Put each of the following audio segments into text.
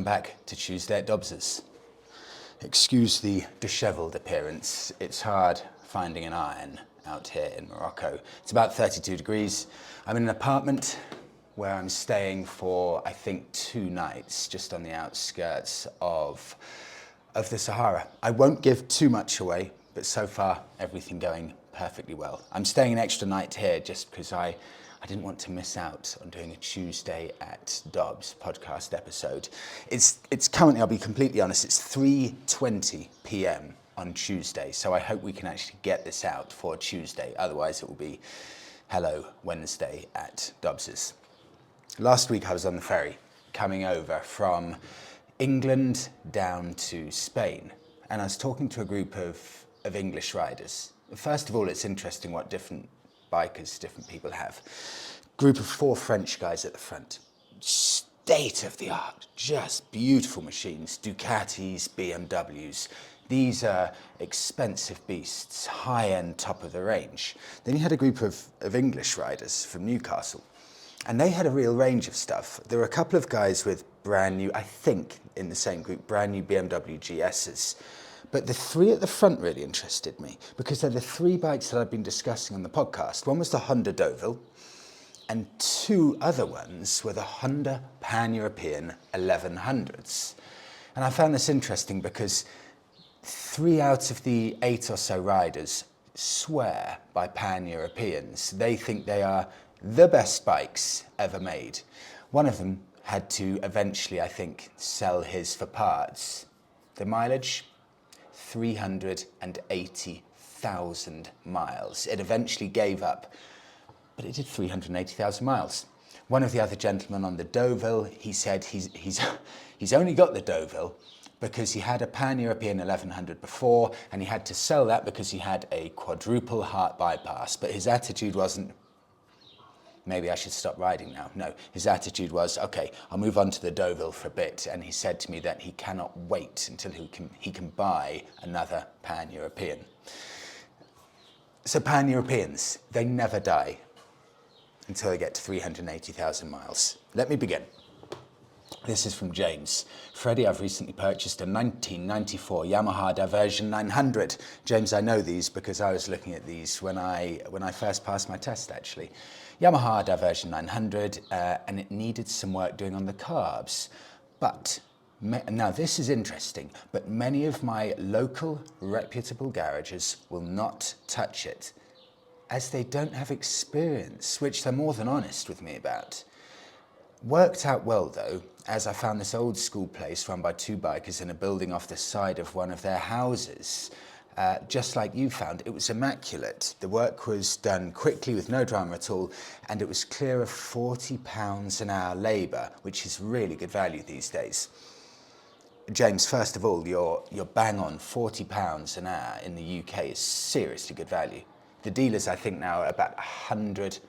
back to Tuesday at Dobbs's. Excuse the dishevelled appearance. It's hard finding an iron out here in Morocco. It's about 32 degrees. I'm in an apartment where I'm staying for, I think, 2 nights, just on the outskirts of the Sahara. I won't give too much away, but so far, everything going perfectly well. I'm staying an extra night here just because I didn't want to miss out on doing a Tuesday at Dobbs podcast episode. It's currently, I'll be completely honest, it's 3:20 p.m. on Tuesday, so I hope we can actually get this out for Tuesday. Otherwise, it will be hello Wednesday at Dobbs's. Last week, I was on the ferry coming over from England down to Spain, and I was talking to a group of English riders. First of all, it's interesting what different bikers, different people have. Group of 4 French guys at the front. State of the art, just beautiful machines. Ducatis, BMWs. These are expensive beasts, high-end, top of the range. Then you had a group of English riders from Newcastle, and they had a real range of stuff. There were a couple of guys with brand new, I think in the same group, brand new BMW GSs. But the 3 at the front really interested me because they're the 3 bikes that I've been discussing on the podcast. One was the Honda Deauville, and 2 other ones were the Honda Pan-European 1100s. And I found this interesting because 3 out of the 8 or so riders swear by Pan-Europeans. They think they are the best bikes ever made. One of them had to eventually, I think, sell his for parts. The mileage? 380,000 miles. It eventually gave up, but it did 380,000 miles. One of the other gentlemen on the Deauville, he said he's only got the Deauville because he had a Pan-European 1100 before, and he had to sell that because he had a quadruple heart bypass. But his attitude wasn't, maybe I should stop riding now. No, his attitude was, okay, I'll move on to the Deauville for a bit. And he said to me that he cannot wait until he can buy another Pan-European. So Pan-Europeans, they never die until they get to 380,000 miles. Let me begin. This is from James. Freddie, I've recently purchased a 1994 Yamaha Diversion 900. James, I know these because I was looking at these when I first passed my test, actually. Yamaha Diversion 900, and it needed some work doing on the carbs. But, now this is interesting, but many of my local reputable garages will not touch it, as they don't have experience, which they're more than honest with me about. Worked out well though, as I found this old school place run by 2 bikers in a building off the side of one of their houses. Just like you found, it was immaculate. The work was done quickly with no drama at all, and it was clear of £40 an hour labour, which is really good value these days. James, first of all, you're bang on. £40 an hour in the UK is seriously good value. The dealers, I think now, are about £100,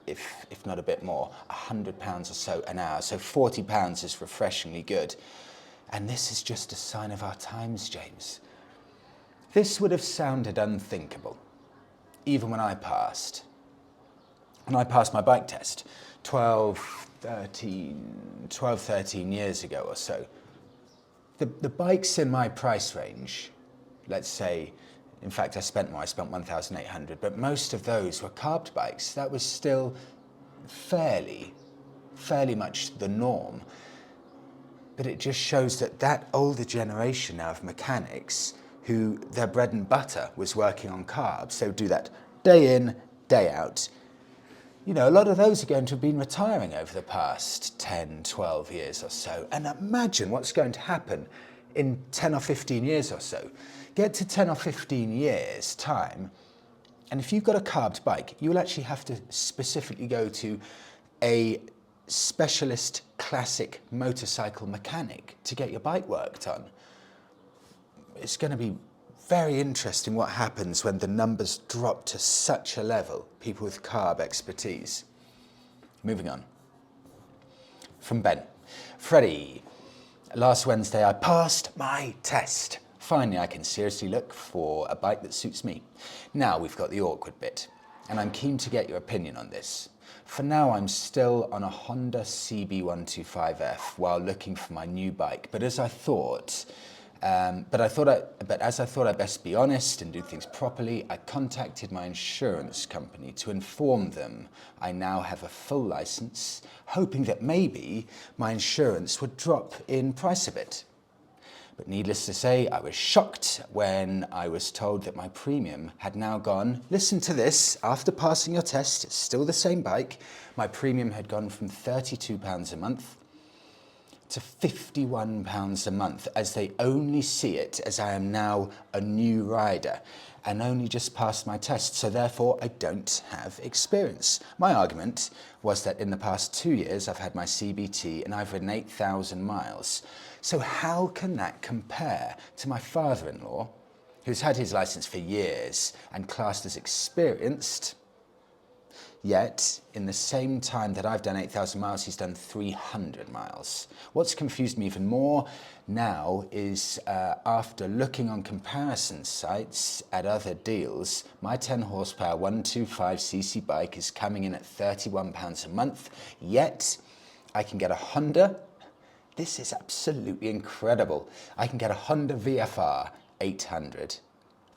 if not a bit more, £100 or so an hour. So £40 is refreshingly good. And this is just a sign of our times, James. This would have sounded unthinkable, even when I passed. When I passed my bike test 12, 13 years ago or so. The bikes in my price range, let's say, in fact, I spent 1,800, but most of those were carbed bikes. That was still fairly much the norm. But it just shows that older generation now of mechanics who their bread and butter was working on carbs, they would do that day in, day out. You know, a lot of those are going to have been retiring over the past 10, 12 years or so. And imagine what's going to happen in 10 or 15 years or so. Get to 10 or 15 years' time, and if you've got a carbed bike, you will actually have to specifically go to a specialist classic motorcycle mechanic to get your bike worked on. It's going to be very interesting what happens when the numbers drop to such a level, people with carb expertise. Moving on. From Ben. Freddie, last Wednesday I passed my test. Finally, I can seriously look for a bike that suits me. Now we've got the awkward bit, and I'm keen to get your opinion on this. For now, I'm still on a Honda CB125F while looking for my new bike. But as I thought, I'd best be honest and do things properly, I contacted my insurance company to inform them I now have a full license, hoping that maybe my insurance would drop in price a bit. But needless to say, I was shocked when I was told that my premium had now gone, listen to this, after passing your test, it's still the same bike, my premium had gone from £32 a month to £51 a month, as they only see it as I am now a new rider and only just passed my test, so therefore I don't have experience. My argument was that in the past 2 years I've had my CBT and I've ridden 8,000 miles. So how can that compare to my father-in-law, who's had his license for years and classed as experienced, yet in the same time that I've done 8,000 miles, he's done 300 miles. What's confused me even more now is after looking on comparison sites at other deals, my 10 horsepower 125cc bike is coming in at £31 a month, yet I can get a Honda. This is absolutely incredible. I can get a Honda VFR 800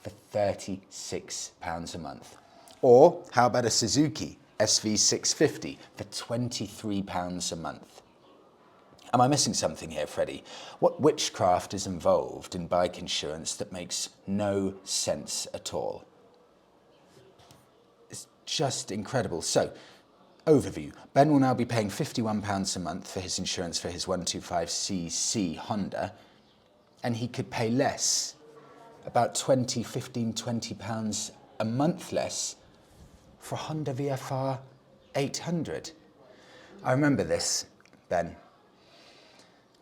for £36 a month. Or how about a Suzuki SV650 for £23 a month? Am I missing something here, Freddie? What witchcraft is involved in bike insurance that makes no sense at all? It's just incredible. So, overview. Ben will now be paying £51 a month for his insurance for his 125cc Honda, and he could pay less, about £20 a month less for a Honda VFR 800. I remember this, Ben.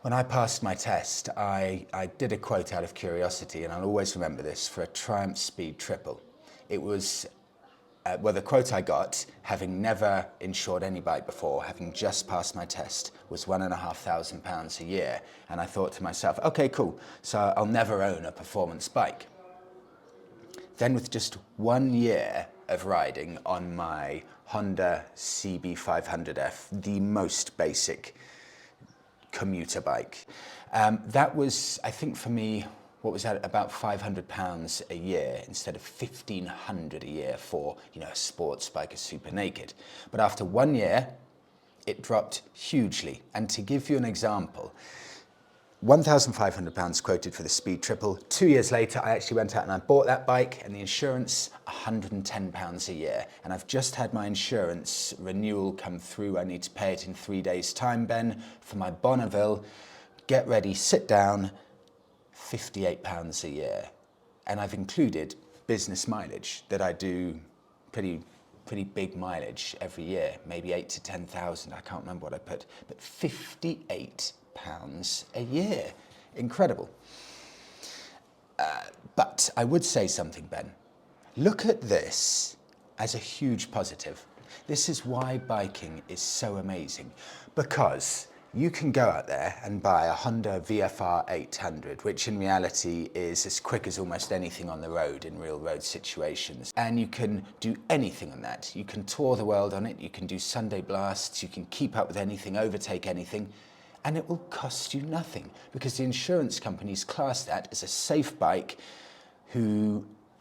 When I passed my test, I did a quote out of curiosity, and I'll always remember this, for a Triumph Speed Triple. It was the quote I got, having never insured any bike before, having just passed my test, was £1,500 a year. And I thought to myself, okay, cool, so I'll never own a performance bike. Then with just 1 year of riding on my Honda CB500F, the most basic commuter bike, that was, I think for me, what was that, about £500 a year instead of £1,500 a year for, a sports bike, a super naked. But after 1 year, it dropped hugely. And to give you an example, £1,500 quoted for the Speed Triple. 2 years later, I actually went out and I bought that bike, and the insurance, £110 a year. And I've just had my insurance renewal come through. I need to pay it in 3 days' time, Ben, for my Bonneville. Get ready, sit down, £58 a year. And I've included business mileage that I do pretty big mileage every year, maybe 8 to 10,000, I can't remember what I put, but £58 a year. Incredible. But I would say something, Ben. Look at this as a huge positive. This is why biking is so amazing, because you can go out there and buy a Honda VFR 800, which in reality is as quick as almost anything on the road in real road situations. And you can do anything on that. You can tour the world on it, you can do Sunday blasts, you can keep up with anything, overtake anything, and it will cost you nothing, because the insurance companies class that as a safe bike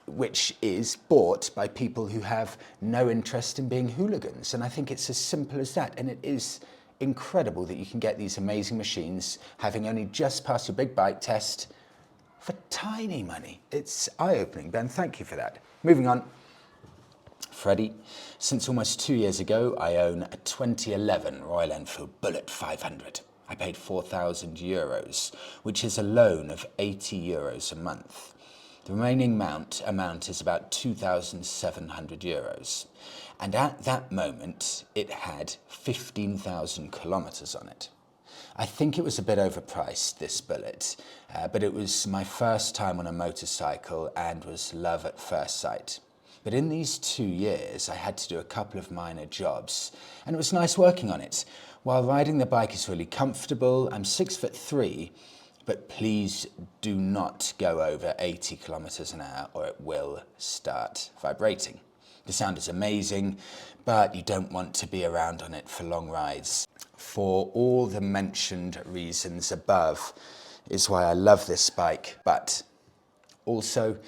which is bought by people who have no interest in being hooligans. And I think it's as simple as that, and it is incredible that you can get these amazing machines having only just passed your big bike test for tiny money. It's eye-opening, Ben, thank you for that. Moving on. Freddie, since almost 2 years ago, I own a 2011 Royal Enfield Bullet 500. I paid €4,000, which is a loan of €80 a month. The remaining amount is about €2,700. And at that moment, it had 15,000 kilometers on it. I think it was a bit overpriced, this Bullet, but it was my first time on a motorcycle and was love at first sight. But in these 2 years, I had to do a couple of minor jobs, and it was nice working on it. While riding the bike is really comfortable, I'm 6'3", but please do not go over 80 kilometers an hour or it will start vibrating. The sound is amazing, but you don't want to be around on it for long rides. For all the mentioned reasons above is why I love this bike, but also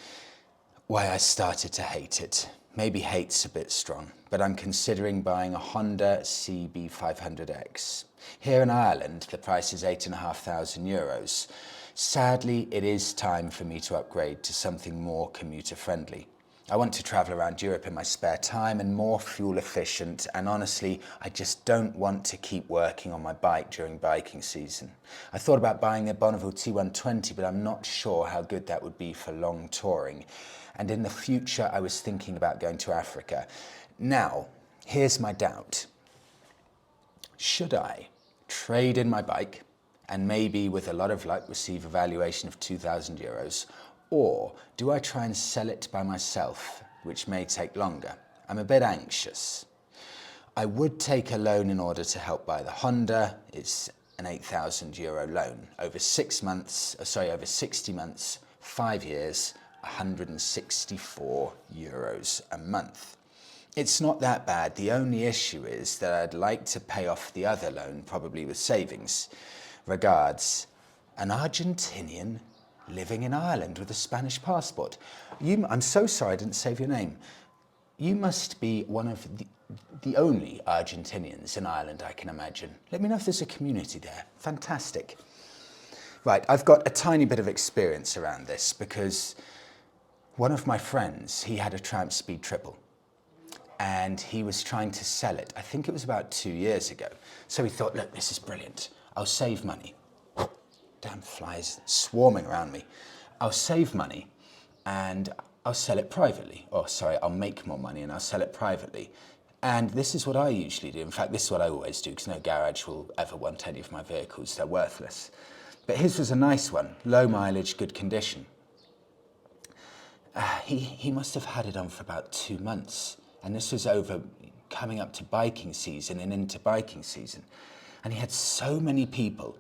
why I started to hate it. Maybe hate's a bit strong, but I'm considering buying a Honda CB500X. Here in Ireland, the price is €8,500. Sadly, it is time for me to upgrade to something more commuter friendly. I want to travel around Europe in my spare time and more fuel efficient, and honestly, I just don't want to keep working on my bike during biking season. I thought about buying a Bonneville T120, but I'm not sure how good that would be for long touring. And in the future, I was thinking about going to Africa. Now, here's my doubt. Should I trade in my bike and maybe with a lot of luck receive a valuation of €2,000, or do I try and sell it by myself, which may take longer? I'm a bit anxious. I would take a loan in order to help buy the Honda. It's an €8,000 loan over 60 months, 5 years, €164 a month. It's not that bad. The only issue is that I'd like to pay off the other loan, probably with savings. Regards, an Argentinian living in Ireland with a Spanish passport. I'm so sorry I didn't save your name. You must be one of the only Argentinians in Ireland, I can imagine. Let me know if there's a community there. Fantastic. Right, I've got a tiny bit of experience around this because one of my friends, he had a Tramp Speed Triple and he was trying to sell it. I think it was about 2 years ago. So he thought, look, this is brilliant. I'll save money. Damn flies swarming around me. I'll save money and I'll sell it privately. Oh, sorry, I'll make more money and I'll sell it privately. And this is what I usually do. In fact, this is what I always do because no garage will ever want any of my vehicles. They're worthless. But his was a nice one, low mileage, good condition. He must have had it on for about 2 months. And this was over coming up to biking season and into biking season. And he had so many people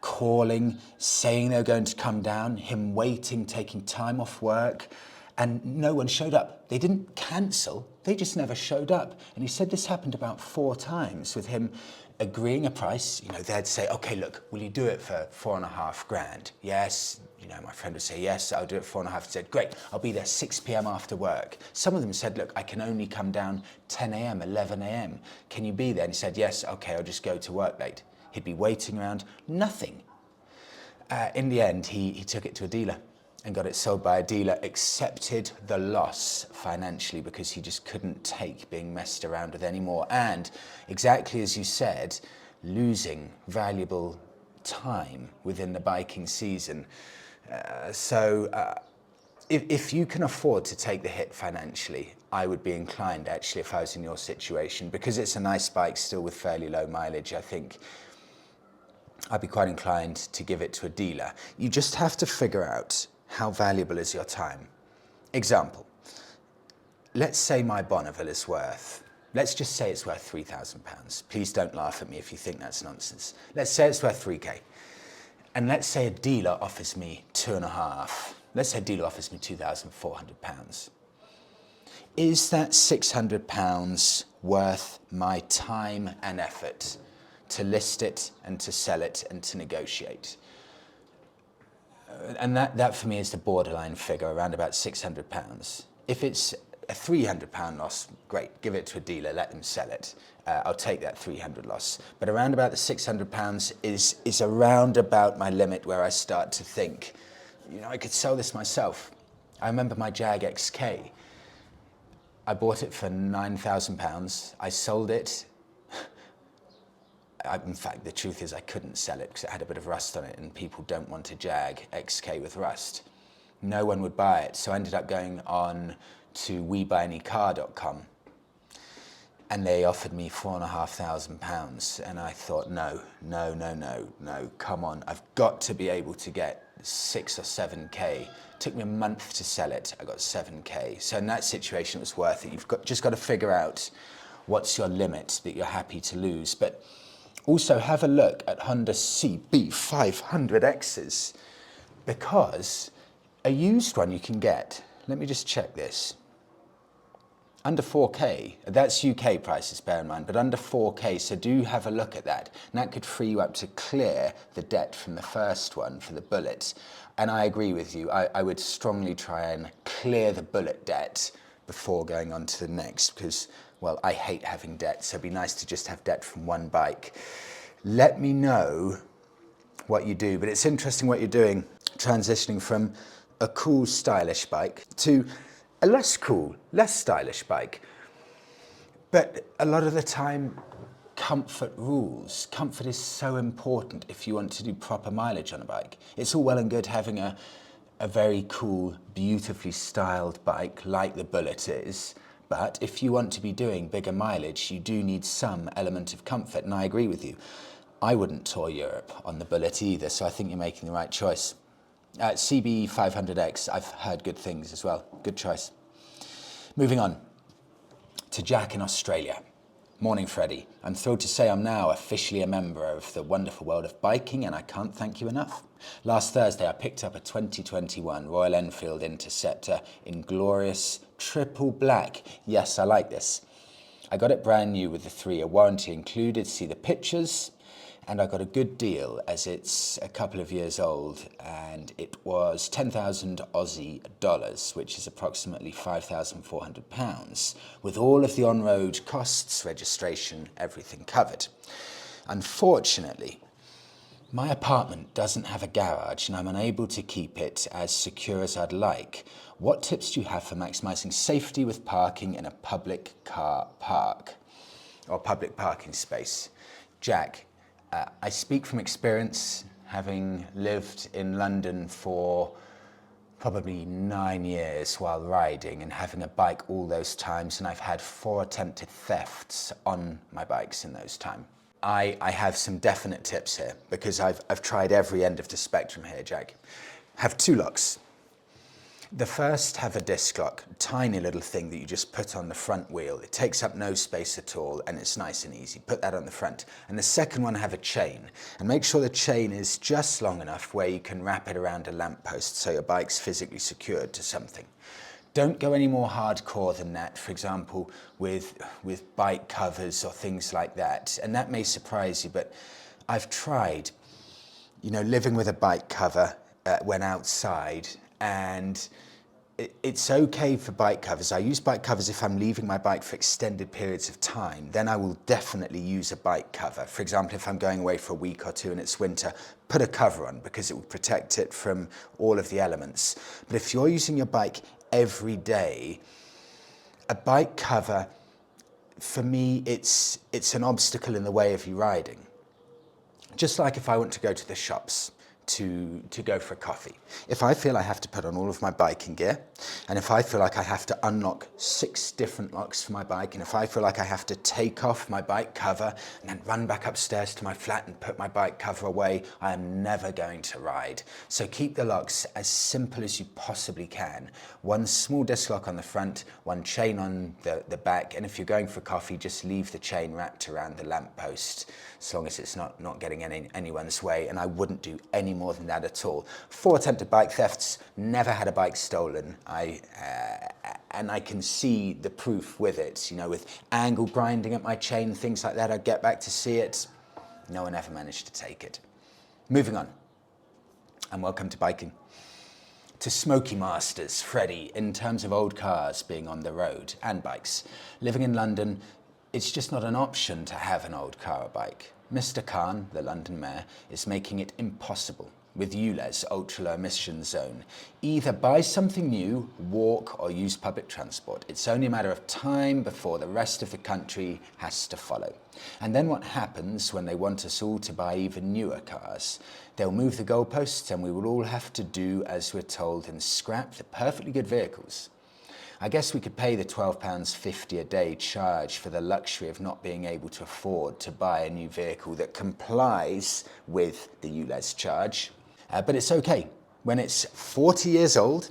calling, saying they were going to come down, him waiting, taking time off work, and no one showed up. They didn't cancel, they just never showed up. And he said this happened about 4 times with him agreeing a price. You know, they'd say, okay, look, will you do it for $4,500? Yes. You know, my friend would say, yes, I'll do it for 4,500. He said, great, I'll be there 6 p.m. after work. Some of them said, look, I can only come down 10 a.m., 11 a.m. Can you be there? And he said, yes, okay, I'll just go to work late. He'd be waiting around, nothing. In the end, he took it to a dealer and got it sold by a dealer, accepted the loss financially because he just couldn't take being messed around with anymore. And exactly as you said, losing valuable time within the biking season. If you can afford to take the hit financially, I would be inclined actually if I was in your situation, because it's a nice bike still with fairly low mileage, I think I'd be quite inclined to give it to a dealer. You just have to figure out how valuable is your time. Example, let's say my Bonneville is worth, let's just say it's worth £3,000. Please don't laugh at me if you think that's nonsense. Let's say it's worth 3K. And let's say a dealer offers me 2.5. Let's say a dealer offers me £2,400. Is that £600 worth my time and effort to list it and to sell it and to negotiate? And that for me is the borderline figure, around about £600. If it's a £300 loss, great, give it to a dealer, let them sell it. I'll take that 300 loss. But around about the £600 is around about my limit where I start to think, you know, I could sell this myself. I remember my Jag XK. I bought it for £9,000. I sold it. In fact, the truth is I couldn't sell it because it had a bit of rust on it and people don't want a Jag XK with rust. No one would buy it. So I ended up going on to WeBuyAnyCar.com and they offered me £4,500. And I thought, no, come on. I've got to be able to get 6 or 7K. It took me a month to sell it. I got 7K. So in that situation, it was worth it. You've just got to figure out what's your limit that you're happy to lose. But also have a look at Honda CB500Xs, because a used one you can get, let me just check this. Under 4K, that's UK prices, bear in mind, but under 4K, so do have a look at that. And that could free you up to clear the debt from the first one for the Bullet. And I agree with you, I would strongly try and clear the Bullet debt before going on to the next, because, well, I hate having debt, so it'd be nice to just have debt from one bike. Let me know what you do, but it's interesting what you're doing, transitioning from a cool, stylish bike to a less cool, less stylish bike. But a lot of the time, comfort rules. Comfort is so important if you want to do proper mileage on a bike. It's all well and good having a very cool, beautifully styled bike like the Bullet is, but if you want to be doing bigger mileage, you do need some element of comfort, and I agree with you. I wouldn't tour Europe on the Bullet either, so I think you're making the right choice. CB500X, I've heard good things as well. Good choice. Moving on to Jack in Australia. Morning, Freddie. I'm thrilled to say I'm now officially a member of the wonderful world of biking, and I can't thank you enough. Last Thursday, I picked up a 2021 Royal Enfield Interceptor in glorious triple black. Yes, I like this. I got it brand new with the 3-year warranty included. See the pictures. And I got a good deal as it's a couple of years old, and it was 10,000 Aussie dollars, which is approximately £5,400, with all of the on-road costs, registration, everything covered. Unfortunately, my apartment doesn't have a garage and I'm unable to keep it as secure as I'd like. What tips do you have for maximising safety with parking in a public car park or public parking space? Jack, I speak from experience, having lived in London for probably 9 years while riding and having a bike all those times, and I've had 4 attempted thefts on my bikes in those times. I have some definite tips here because I've tried every end of the spectrum here, Jack. Have 2 locks. The first have a disc lock, tiny little thing that you just put on the front wheel. It takes up no space at all and it's nice and easy. Put that on the front. And the second one have a chain, and make sure the chain is just long enough where you can wrap it around a lamppost so your bike's physically secured to something. Don't go any more hardcore than that, for example, with bike covers or things like that. And that may surprise you, but I've tried, living with a bike cover when outside, and it's okay for bike covers. I use bike covers if I'm leaving my bike for extended periods of time. Then I will definitely use a bike cover. For example, if I'm going away for a week or 2 and it's winter, put a cover on because it will protect it from all of the elements. But if you're using your bike every day, a bike cover, for me, it's an obstacle in the way of you riding. Just like if I want to go to the shops to go for a coffee. If I feel I have to put on all of my biking gear, and if I feel like I have to unlock 6 different locks for my bike, and if I feel like I have to take off my bike cover and then run back upstairs to my flat and put my bike cover away, I am never going to ride. So keep the locks as simple as you possibly can. 1 small disc lock on the front, 1 chain on the back, and if you're going for coffee, just leave the chain wrapped around the lamppost, as long as it's not getting anyone's way, and I wouldn't do any more than that at all. 4 attempted bike thefts, never had a bike stolen. And I can see the proof with it, with angle grinding at my chain, things like that. I'd get back to see it. No one ever managed to take it. Moving on, and welcome to biking. To Smoky Masters, Freddie, in terms of old cars being on the road and bikes. Living in London, it's just not an option to have an old car or bike. Mr. Khan, the London mayor, is making it impossible with ULEZ, ultra-low emission zone. Either buy something new, walk, or use public transport. It's only a matter of time before the rest of the country has to follow. And then what happens when they want us all to buy even newer cars? They'll move the goalposts and we will all have to do as we're told and scrap the perfectly good vehicles. I guess we could pay the £12.50 a day charge for the luxury of not being able to afford to buy a new vehicle that complies with the ULEZ charge. But it's okay. When it's 40 years old,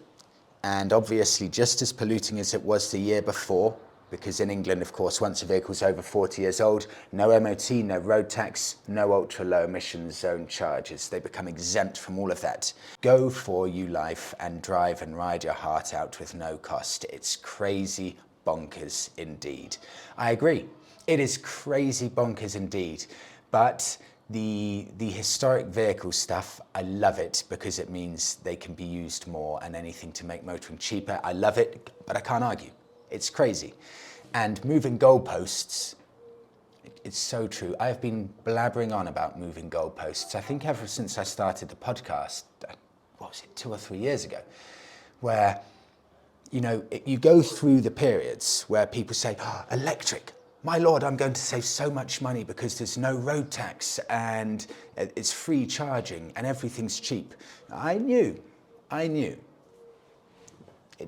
and obviously just as polluting as it was the year before, because in England, of course, once a vehicle's over 40 years old, no MOT, no road tax, no ultra-low emission zone charges. They become exempt from all of that. Go for you life and drive and ride your heart out with no cost. It's crazy, bonkers indeed. I agree. It is crazy bonkers indeed. But the historic vehicle stuff, I love it because it means they can be used more and anything to make motoring cheaper. I love it, but I can't argue. It's crazy. And moving goalposts, it's so true. I've been blabbering on about moving goalposts, I think ever since I started the podcast, what was it, 2 or 3 years ago, where, you know, you go through the periods where people say, oh, electric, my lord, I'm going to save so much money because there's no road tax and it's free charging and everything's cheap. I knew.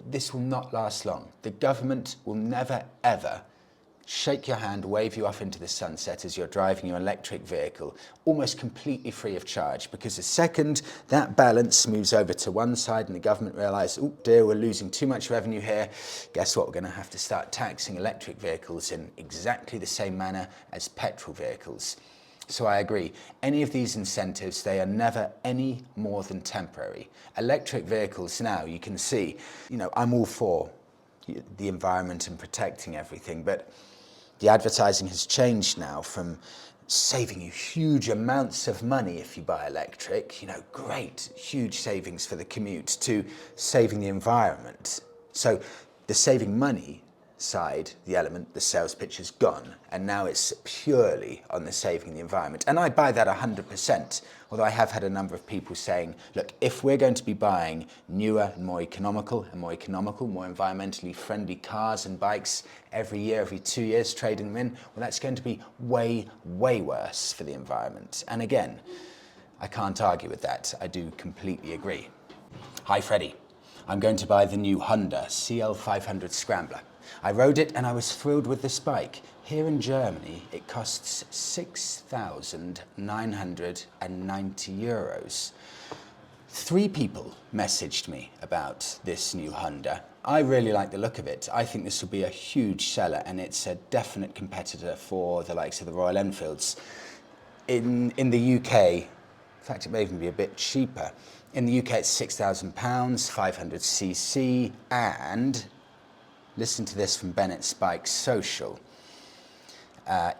This will not last long. The government will never, ever shake your hand, wave you off into the sunset as you're driving your electric vehicle, almost completely free of charge, because the second that balance moves over to one side and the government realise, oh dear, we're losing too much revenue here, guess what, we're going to have to start taxing electric vehicles in exactly the same manner as petrol vehicles. So I agree, any of these incentives, they are never any more than temporary. Electric vehicles now, you can see, you know, I'm all for the environment and protecting everything, but the advertising has changed now from saving you huge amounts of money if you buy electric, you know, great, huge savings for the commute, to saving the environment. So the saving money side, the element, the sales pitch is gone, and now it's purely on the saving the environment. And I buy that 100%, although I have had a number of people saying, look, if we're going to be buying newer and more economical, more environmentally friendly cars and bikes every year, every 2 years, trading them in, well, that's going to be way, way worse for the environment. And again, I can't argue with that. I do completely agree. Hi, Freddie. I'm going to buy the new Honda CL500 Scrambler. I rode it and I was thrilled with this bike. Here in Germany, it costs €6,990. 3 people messaged me about this new Honda. I really like the look of it. I think this will be a huge seller, and it's a definite competitor for the likes of the Royal Enfields. In the UK, in fact, it may even be a bit cheaper. In the UK, it's £6,000, 500cc, and listen to this from Bennett's Bike Social.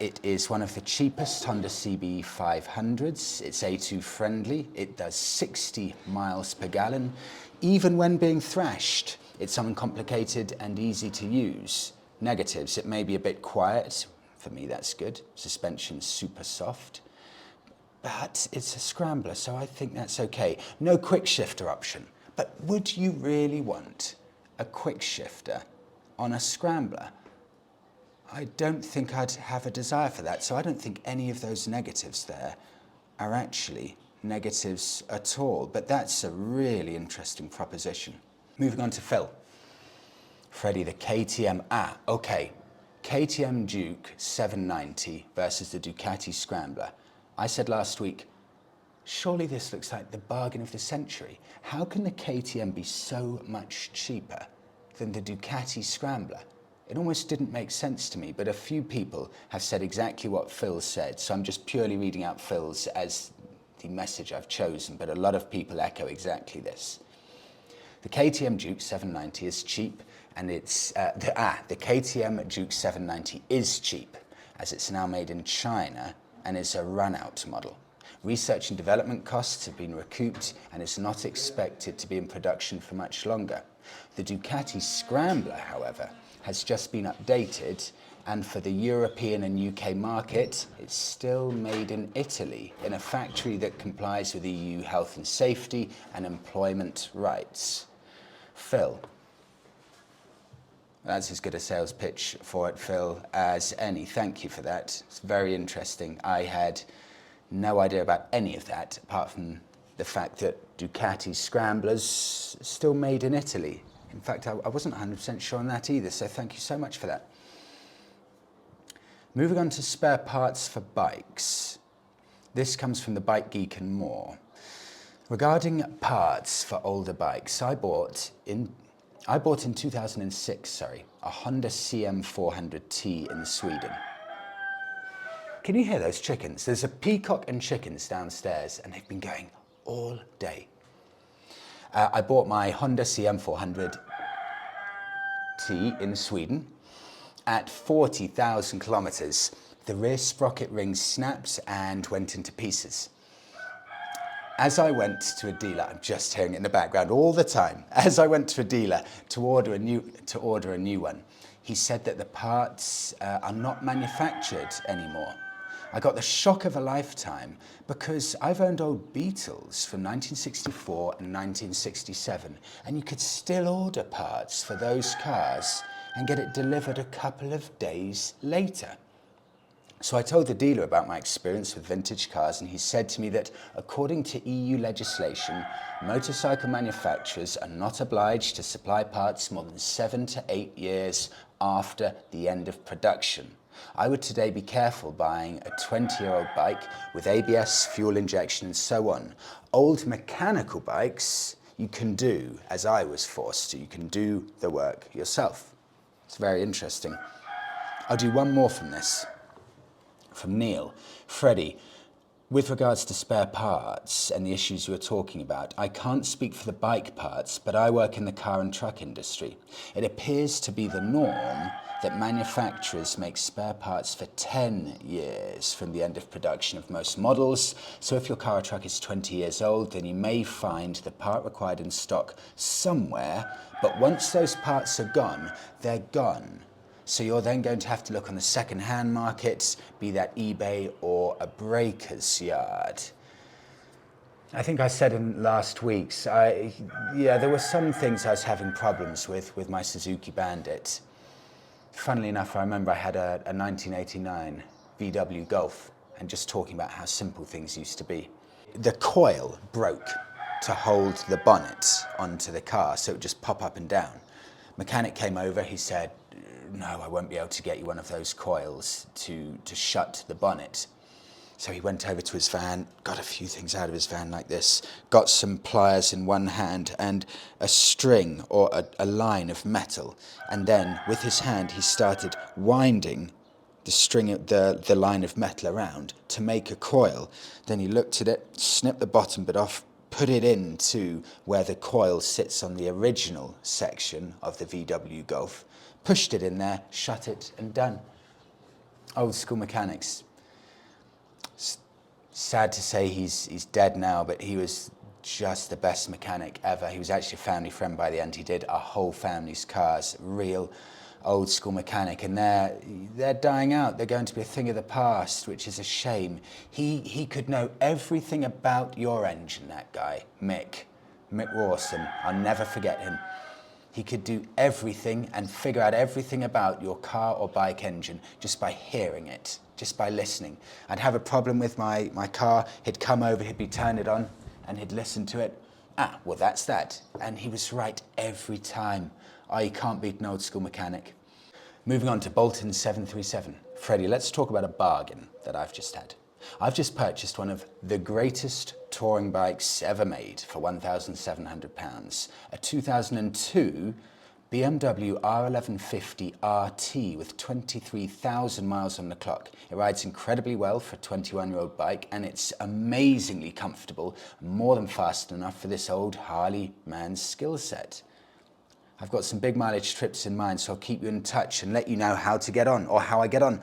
It is one of the cheapest Honda CB500s. It's A2 friendly. It does 60 miles per gallon. Even when being thrashed, it's uncomplicated and easy to use. Negatives, it may be a bit quiet. For me, that's good. Suspension's super soft. But it's a Scrambler, so I think that's okay. No quick shifter option. But would you really want a quick shifter on a Scrambler? I don't think I'd have a desire for that, so I don't think any of those negatives there are actually negatives at all. But that's a really interesting proposition. Moving on to Phil. Freddie, the KTM, okay. KTM Duke 790 versus the Ducati Scrambler. I said last week, surely this looks like the bargain of the century. How can the KTM be so much cheaper than the Ducati Scrambler? It almost didn't make sense to me, but a few people have said exactly what Phil said, so I'm just purely reading out Phil's as the message I've chosen, but a lot of people echo exactly this. The KTM Duke 790 is cheap, and it's, the KTM Duke 790 is cheap, as it's now made in China and is a run-out model. Research and development costs have been recouped and is not expected to be in production for much longer. The Ducati Scrambler, however, has just been updated, and for the European and UK market, it's still made in Italy, in a factory that complies with EU health and safety and employment rights. Phil. That's as good a sales pitch for it, Phil, as any. Thank you for that. It's very interesting. I had no idea about any of that, apart from the fact that Ducati Scramblers are still made in Italy. In fact, I wasn't 100% sure on that either, so thank you so much for that. Moving on to spare parts for bikes. This comes from the Bike Geek and more. Regarding parts for older bikes, I bought in 2006, a Honda CM400T in Sweden. Can you hear those chickens? There's a peacock and chickens downstairs, and they've been going all day. I bought my Honda CM400T in Sweden. At 40,000 kilometers, the rear sprocket ring snapped and went into pieces. As I went to a dealer, I'm just hearing it in the background all the time. As I went to a dealer to order a new one, he said that the parts are not manufactured anymore. I got the shock of a lifetime because I've owned old Beetles from 1964 and 1967, and you could still order parts for those cars and get it delivered a couple of days later. So I told the dealer about my experience with vintage cars, and he said to me that according to EU legislation, motorcycle manufacturers are not obliged to supply parts more than 7 to 8 years after the end of production. I would today be careful buying a 20-year-old bike with ABS, fuel injection and so on. Old mechanical bikes, you can do, as I was forced to, you can do the work yourself. It's very interesting. I'll do one more from this. From Neil. Freddie, with regards to spare parts and the issues you were talking about, I can't speak for the bike parts, but I work in the car and truck industry. It appears to be the norm that manufacturers make spare parts for 10 years from the end of production of most models. So if your car or truck is 20 years old, then you may find the part required in stock somewhere, but once those parts are gone, they're gone. So you're then going to have to look on the second-hand market, be that eBay or a breaker's yard. I think I said in last week's, there were some things I was having problems with my Suzuki Bandit. Funnily enough, I remember I had a 1989 VW Golf, and just talking about how simple things used to be. The coil broke to hold the bonnet onto the car, so it would just pop up and down. Mechanic came over, he said, no, I won't be able to get you one of those coils to shut the bonnet. So he went over to his van, got a few things out of his van like this, got some pliers in one hand and a string or a line of metal. And then with his hand, he started winding the string, the line of metal around to make a coil. Then he looked at it, snipped the bottom bit off, put it into where the coil sits on the original section of the VW Golf, pushed it in there, shut it, and done. Old school mechanics. Sad to say he's dead now, but he was just the best mechanic ever. He was actually a family friend by the end. He did our whole family's cars, real old school mechanic, and they're dying out. They're going to be a thing of the past, which is a shame. He could know everything about your engine, that guy, Mick Rawson. I'll never forget him. He could do everything and figure out everything about your car or bike engine just by hearing it, just by listening. I'd have a problem with my car, he'd come over, he'd be turning it on, and he'd listen to it. Well, that's that. And he was right every time. You can't beat an old school mechanic. Moving on to Bolton's 737. Freddie, let's talk about a bargain that I've just had. I've just purchased one of the greatest touring bikes ever made for £1,700. A 2002 BMW R1150 RT with 23,000 miles on the clock. It rides incredibly well for a 21-year-old bike, and it's amazingly comfortable, more than fast enough for this old Harley man's skill set. I've got some big mileage trips in mind, so I'll keep you in touch and let you know how to get on, or how I get on.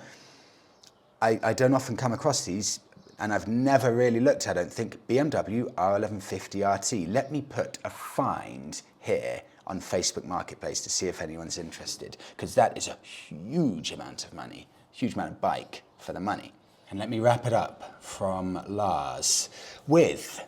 I don't often come across these, and I've never really looked, I don't think. BMW R1150 RT. Let me put a find here on Facebook Marketplace to see if anyone's interested, because that is a huge amount of money, huge amount of bike for the money. And let me wrap it up from Lars with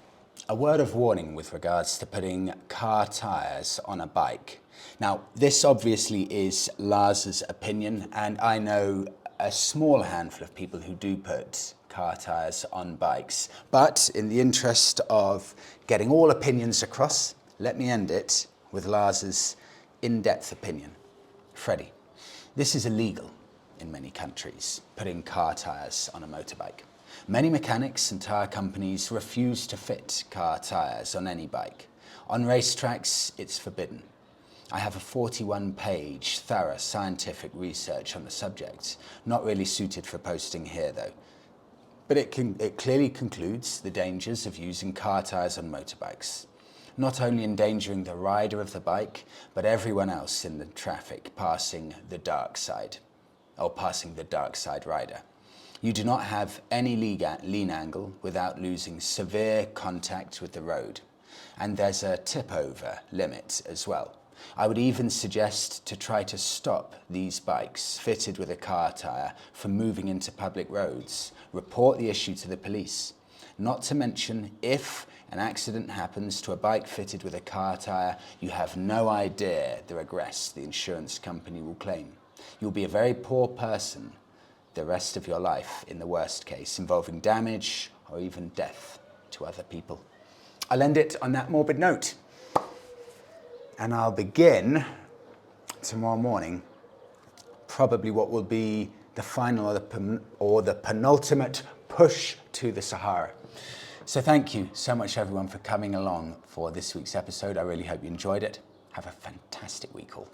a word of warning with regards to putting car tyres on a bike. Now, this obviously is Lars's opinion, and I know a small handful of people who do put car tyres on bikes. But in the interest of getting all opinions across, let me end it with Lars's in-depth opinion. Freddie, this is illegal in many countries, putting car tyres on a motorbike. Many mechanics and tyre companies refuse to fit car tyres on any bike. On racetracks, it's forbidden. I have a 41-page thorough scientific research on the subject, not really suited for posting here though. But it clearly concludes the dangers of using car tyres on motorbikes, not only endangering the rider of the bike, but everyone else in the traffic passing the dark side. or passing the dark side rider. You do not have any lean angle without losing severe contact with the road. And there's a tip over limit as well. I would even suggest to try to stop these bikes fitted with a car tyre from moving into public roads. Report the issue to the police. Not to mention, if an accident happens to a bike fitted with a car tyre, you have no idea the regress the insurance company will claim. You'll be a very poor person the rest of your life in the worst case, involving damage or even death to other people. I'll end it on that morbid note. And I'll begin tomorrow morning, probably what will be the final or the penultimate push to the Sahara. So thank you so much everyone for coming along for this week's episode. I really hope you enjoyed it. Have a fantastic week all.